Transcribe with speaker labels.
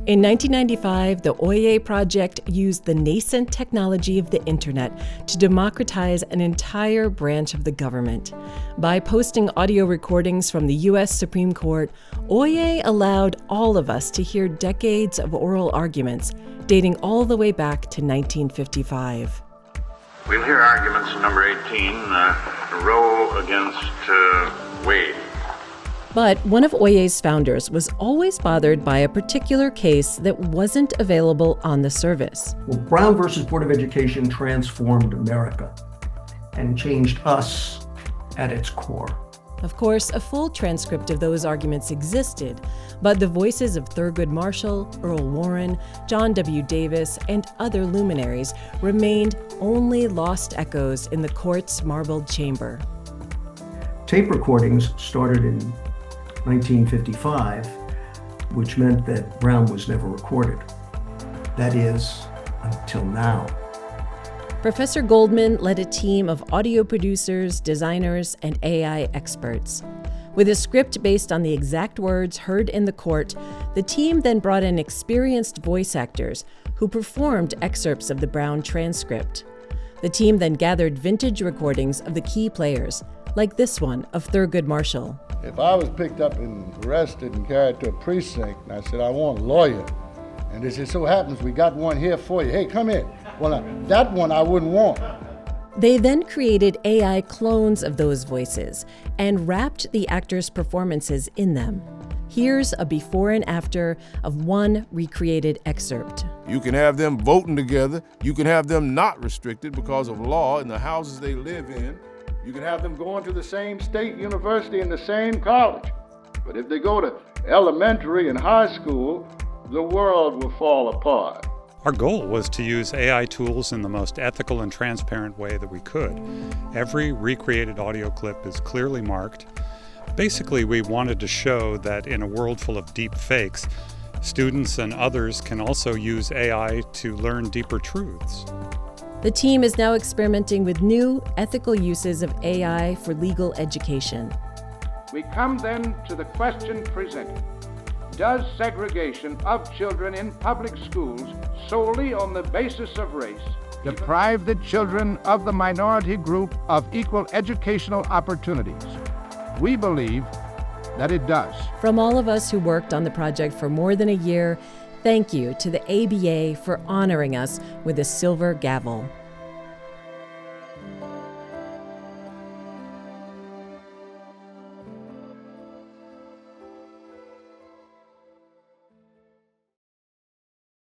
Speaker 1: In 1995, the Oye project used the nascent technology of the internet to democratize an entire branch of the government. By posting audio recordings from the U.S. Supreme Court, Oye allowed all of us to hear decades of oral arguments dating all the way back to 1955.
Speaker 2: We'll hear arguments in number 18, Roe against Wade.
Speaker 1: But one of Oye's founders was always bothered by a particular case that wasn't available on the service.
Speaker 3: Well, Brown versus Board of Education transformed America and changed us at its core.
Speaker 1: Of course, a full transcript of those arguments existed, but the voices of Thurgood Marshall, Earl Warren, John W. Davis, and other luminaries remained only lost echoes in the court's marbled chamber.
Speaker 3: Tape recordings started in 1955, which meant that Brown was never recorded. That is, until now.
Speaker 1: Professor Goldman led a team of audio producers, designers, and AI experts. With a script based on the exact words heard in the court, the team then brought in experienced voice actors who performed excerpts of the Brown transcript. The team then gathered vintage recordings of the key players, like this one of Thurgood Marshall.
Speaker 4: If I was picked up and arrested and carried to a precinct, and I said, I want a lawyer, and they said, so happens we got one here for you. Hey, come in. Well, that one I wouldn't want.
Speaker 1: They then created AI clones of those voices and wrapped the actors' performances in them. Here's a before and after of one recreated excerpt.
Speaker 5: You can have them voting together. You can have them not restricted because of law in the houses they live in.
Speaker 4: You can have them going to the same state university and the same college. But if they go to elementary and high school, the world will fall apart.
Speaker 6: Our goal was to use AI tools in the most ethical and transparent way that we could. Every recreated audio clip is clearly marked. Basically, we wanted to show that in a world full of deep fakes, students and others can also use AI to learn deeper truths.
Speaker 1: The team is now experimenting with new ethical uses of AI for legal education.
Speaker 7: We come then to the question presented. Does segregation of children in public schools solely on the basis of race deprive the children of the minority group of equal educational opportunities? We believe that it does.
Speaker 1: From all of us who worked on the project for more than a year, thank you to the ABA for honoring us with a Silver Gavel.